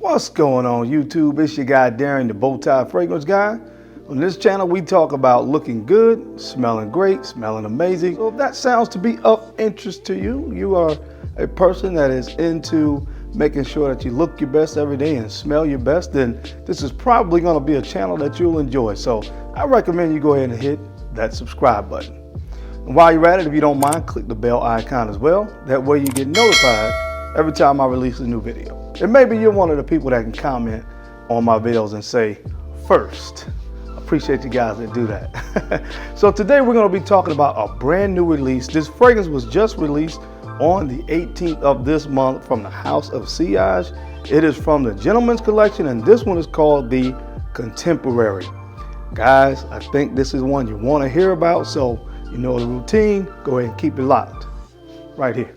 What's going on YouTube? It's your guy Darren, the Bowtie Fragrance Guy. On this channel we talk about looking good, smelling great, smelling amazing. So if that sounds to be of interest to you, you are a person that is into making sure that you look your best every day and smell your best, then this is probably going to be a channel that you'll enjoy. So I recommend you go ahead and hit that subscribe button. And while you're at it, if you don't mind, click the bell icon as well. That way you get notified every time I release a new video. And maybe you're one of the people that can comment on my videos and say, first. Appreciate you guys that do that. So today we're going to be talking about a brand new release. This fragrance was just released on the 18th of this month from the house of Sillage. It is from the Gentleman's Collection, and this one is called the Contemporary. Guys, I think this is one you want to hear about, so you know the routine. Go ahead and keep it locked right here.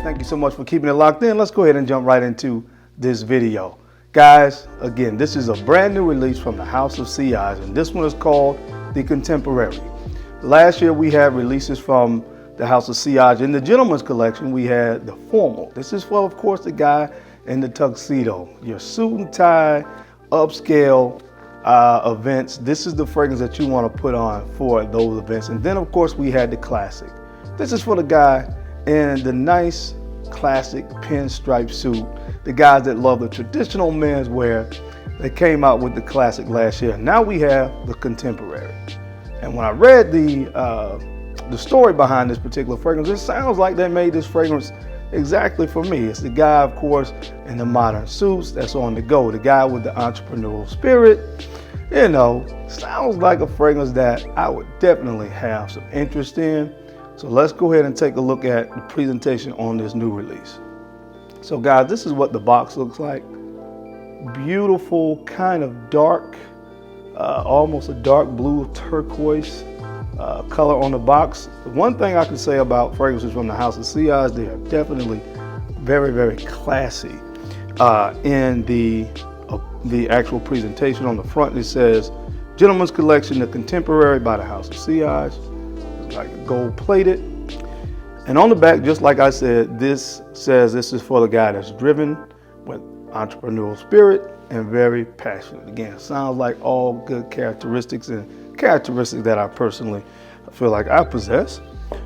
Thank you so much for keeping it locked in. Let's go ahead and jump right into this video. Guys, again, this is a brand new release from the house of Sillage, and this one is called the Contemporary. Last year we had releases from the house of Sillage. In the Gentleman's Collection we had the Formal. This is for, of course, the guy in the tuxedo, your suit and tie, upscale events. This is the fragrance that you want to put on for those events. And then, of course, we had the Classic. This is for the guy in the nice classic pinstripe suit, the guys that love the traditional menswear. They came out with the Classic last year. Now we have the Contemporary. And when I read the story behind this particular fragrance, it sounds like they made this fragrance exactly for me. It's the guy, of course, in the modern suits that's on the go, the guy with the entrepreneurial spirit. You know, sounds like a fragrance that I would definitely have some interest in. So let's go ahead and take a look at the presentation on this new release. So guys, this is what the box looks like. Beautiful, kind of dark, almost a dark blue turquoise color on the box. One thing I can say about fragrances from the house of Sillage, they are definitely very, very classy. In the actual presentation on the front, it says Gentleman's Collection, the Contemporary by the house of Sillage. Like gold plated, and on the back, just like I said, this says this is for the guy that's driven with entrepreneurial spirit and very passionate. Again, sounds like all good characteristics and characteristics that I personally feel like I possess.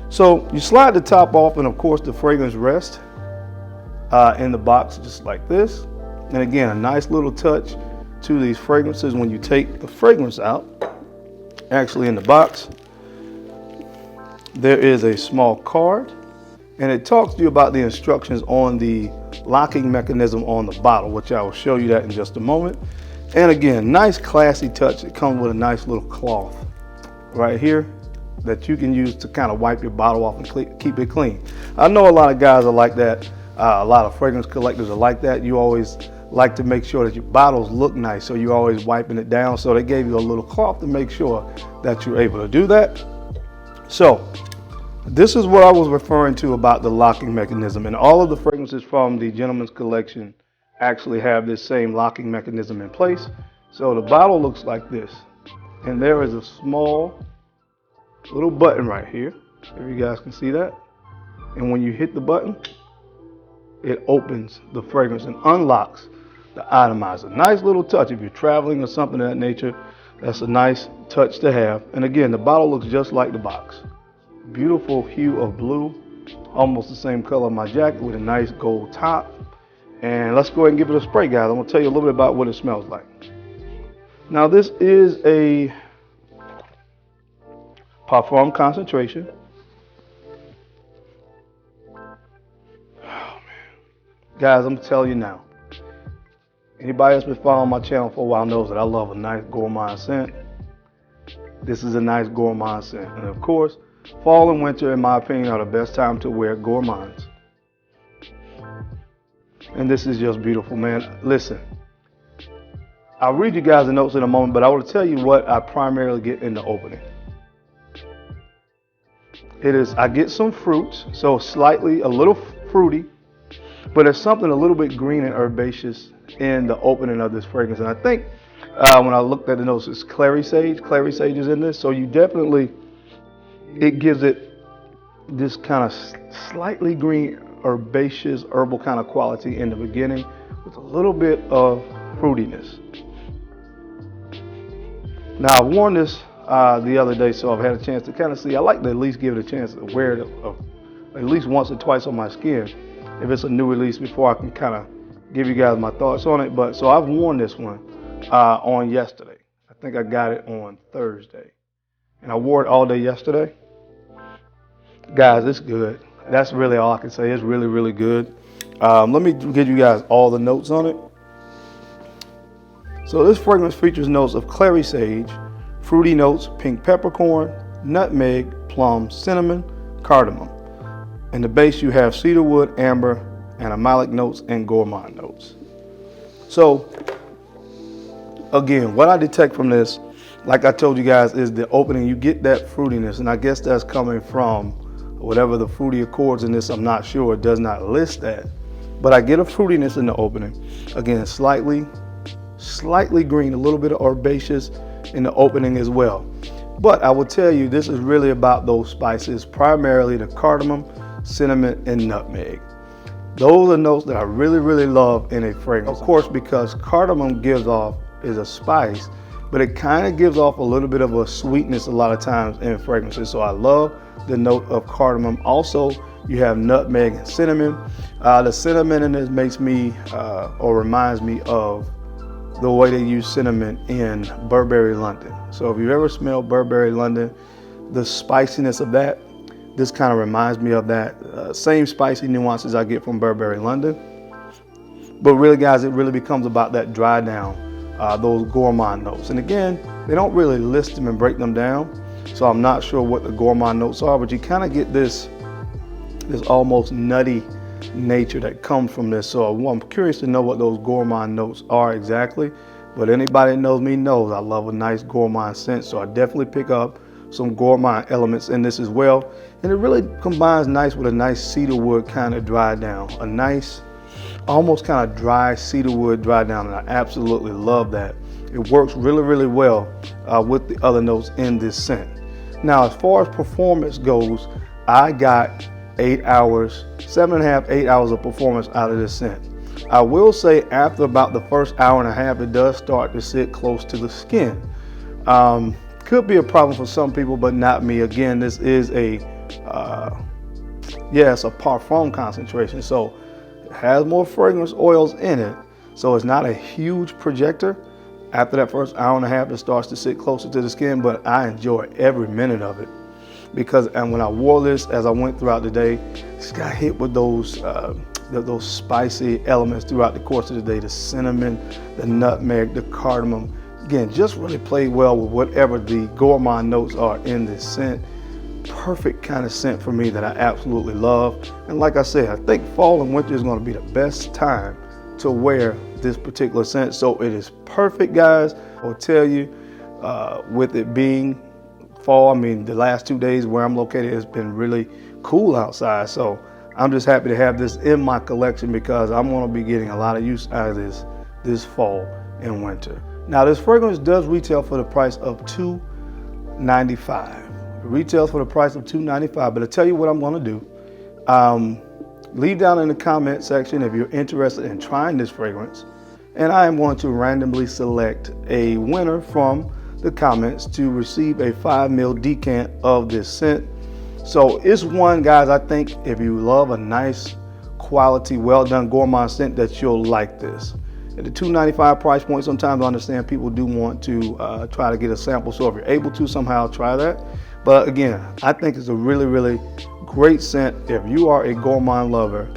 So you slide the top off, and of course the fragrance rests in the box just like this. And again, a nice little touch to these fragrances when you take the fragrance out. Actually, in the box there is a small card, and it talks to you about the instructions on the locking mechanism on the bottle, which I will show you that in just a moment. And again, nice classy touch. It comes with a nice little cloth right here that you can use to kind of wipe your bottle off and keep it clean. I know a lot of guys are like that. A lot of fragrance collectors are like that. You always like to make sure that your bottles look nice, so you're always wiping it down. So they gave you a little cloth to make sure that you're able to do that. So this is what I was referring to about the locking mechanism, and all of the fragrances from the Gentleman's Collection actually have this same locking mechanism in place. So the bottle looks like this, and there is a small little button right here, if you guys can see that. And when you hit the button, it opens the fragrance and unlocks the atomizer. Nice little touch if you're traveling or something of that nature. That's a nice touch to have. And again, the bottle looks just like the box. Beautiful hue of blue, almost the same color of my jacket with a nice gold top. And let's go ahead and give it a spray, guys. I'm gonna tell you a little bit about what it smells like. Now this is a parfum concentration. Oh man, guys, I'm telling you now. Anybody that's been following my channel for a while knows that I love a nice gourmand scent. This is a nice gourmand scent. And of course, fall and winter, in my opinion, are the best time to wear gourmands. And this is just beautiful, man. Listen, I'll read you guys the notes in a moment, but I want to tell you what I primarily get in the opening. I get some fruits, so slightly, a little fruity, but there's something a little bit green and herbaceous in the opening of this fragrance. And I think When I looked at the notes, it's clary sage. Clary sage is in this, so you definitely, it gives it this kind of slightly green, herbaceous, herbal kind of quality in the beginning with a little bit of fruitiness. Now, I've worn this the other day, so I've had a chance to kind of see. I like to at least give it a chance to wear it at least once or twice on my skin if it's a new release before I can kind of give you guys my thoughts on it. But so I've worn this one on yesterday. I think I got it on Thursday, and I wore it all day yesterday. Guys, it's good. That's really all I can say. It's really, really good. Let me give you guys all the notes on it. So this fragrance features notes of clary sage, fruity notes, pink peppercorn, nutmeg, plum, cinnamon, cardamom. In the base you have cedarwood, amber, animalic notes, and gourmand notes. So again, what I detect from this, like I told you guys, is the opening. You get that fruitiness, and I guess that's coming from whatever the fruity accords in this. I'm not sure. It does not list that. But I get a fruitiness in the opening. Again, slightly green, a little bit of herbaceous in the opening as well. But I will tell you, this is really about those spices, primarily the cardamom, cinnamon, and nutmeg. Those are notes that I really, really love in a fragrance. Of course, because cardamom is a spice, but it kind of gives off a little bit of a sweetness a lot of times in fragrances. So I love the note of cardamom. Also, you have nutmeg and cinnamon. The cinnamon in this makes me, or reminds me of the way they use cinnamon in Burberry London. So if you've ever smelled Burberry London, the spiciness of that, this kind of reminds me of that. Same spicy nuances I get from Burberry London. But really, guys, it really becomes about that dry down, those gourmand notes. And again, they don't really list them and break them down. So I'm not sure what the gourmand notes are, but you kind of get this almost nutty nature that comes from this. So I'm curious to know what those gourmand notes are exactly. But anybody that knows me knows I love a nice gourmand scent. So I definitely pick up some gourmand elements in this as well. And it really combines nice with a nice cedarwood kind of dry down. A nice, almost kind of dry cedarwood dry down. And I absolutely love that. It works really, really well with the other notes in this scent. Now, as far as performance goes, I got 8 hours, 7.5, 8 hours of performance out of this scent. I will say after about the first hour and a half, it does start to sit close to the skin. Could be a problem for some people, but not me. Again, this is it's a parfum concentration. So it has more fragrance oils in it. So it's not a huge projector. After that first hour and a half, it starts to sit closer to the skin, but I enjoy every minute of it. Because, and when I wore this, as I went throughout the day, just got hit with those spicy elements throughout the course of the day. The cinnamon, the nutmeg, the cardamom. Again, just really played well with whatever the gourmand notes are in this scent. Perfect kind of scent for me that I absolutely love. And like I said, I think fall and winter is going to be the best time to wear this particular scent. So it is perfect, guys. I'll tell you, with it being fall, I mean, the last 2 days where I'm located, it's been really cool outside. So I'm just happy to have this in my collection because I'm going to be getting a lot of use out of this fall and winter. Now, this fragrance does retail for the price of $2.95. It retails for the price of $2.95, but I'll tell you what I'm going to do. Leave down in the comment section if you're interested in trying this fragrance, and I am going to randomly select a winner from the comments to receive a 5 ml decant of this scent. So it's one, guys, I think if you love a nice quality, well done gourmand scent, that you'll like this. At the $2.95 price point, sometimes I understand people do want to try to get a sample. So if you're able to somehow try that. But again, I think it's a really, really great scent. If you are a gourmand lover,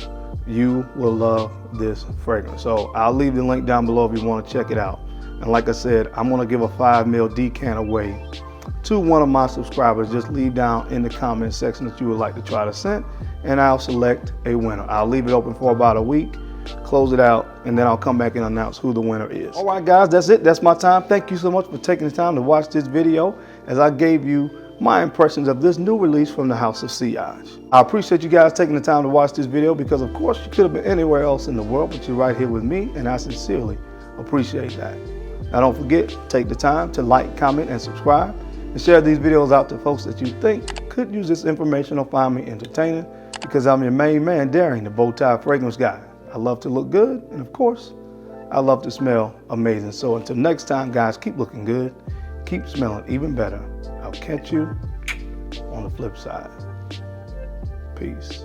you will love this fragrance. So I'll leave the link down below if you want to check it out. And like I said, I'm going to give a 5 ml decant away to one of my subscribers. Just leave down in the comment section that you would like to try the scent, and I'll select a winner. I'll leave it open for about a week, close it out, and then I'll come back and announce who the winner is. All right, guys, that's it. That's my time. Thank you so much for taking the time to watch this video as I gave you my impressions of this new release from the House of Sillage. I appreciate you guys taking the time to watch this video because, of course, you could have been anywhere else in the world, but you're right here with me, and I sincerely appreciate that. Now don't forget, take the time to like, comment, and subscribe, and share these videos out to folks that you think could use this information or find me entertaining, because I'm your main man, Darren, the bow tie fragrance guy. I love to look good, and of course, I love to smell amazing. So until next time, guys, keep looking good, keep smelling even better. I'll catch you on the flip side. Peace.